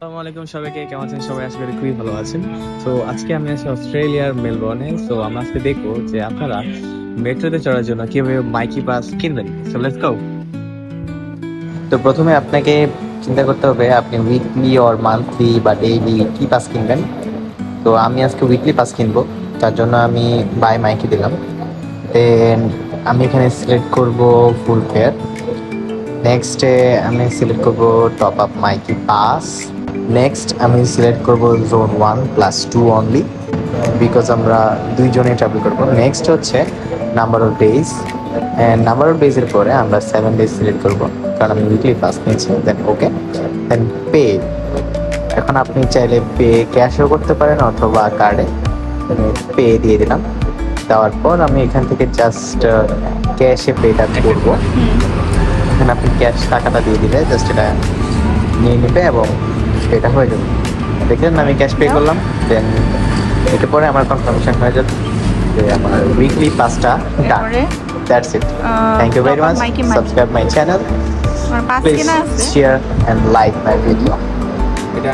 আসসালামু আলাইকুম সবাইকে, কেমন আছেন সবাই? আশা করি খুবই ভালো আছেন। তো আজকে আমি আছি অস্ট্রেলিয়ার মেলবোর্নে। তো আমরা আজকে দেখবো যে আপনারা মেট্রোতে চড়ার জন্য কিভাবে মাইকি পাস কিনবেন। So let's go. তো প্রথমে আপনাকে চিন্তা করতে হবে আপনি উইকলি অর মান্থলি বা ডেইলি কি পাস কিনবেন। তো আমি আজকে উইকলি পাস কিনবো, তার জন্য আমি বাই মাইকি দিলাম। দেন আমি এখানে সিলেক্ট করব ফুল ফেয়ার। নেক্সটে আমি সিলেক্ট করব top up Myki pass. Next আমি সিলেক্ট করব জোন 1+2 অনলি, বিকজ আমরা দুইজনে ট্রাভেল করবো। নেক্সট হচ্ছে number of days, and number of ডেজের পরে আমরা 7 ডেজ সিলেক্ট করবো, কারণ আমি উইকলি পাস নিয়েছি। দেন ওকে, দেন পে। এখন আপনি চাইলে পে ক্যাশও করতে পারেন অথবা কার্ডে। পে দিয়ে দিলাম। দেওয়ার পর আমি এখান থেকে জাস্ট ক্যাশে পেটা করবো। এখানে আপনি ক্যাশ টাকাটা দিয়ে দিলে জাস্ট এটা নিয়ে নেবে এবং এটা হয়ে যাবে। দেখলেন আমি ক্যাশ পে করলাম। দেন এতে পরে আমার কনফার্মেশন হয়ে যাবে যে আমার উইকলি পাসটা done. That's it. Thank you very much. Subscribe my channel, please share and like my video. এটা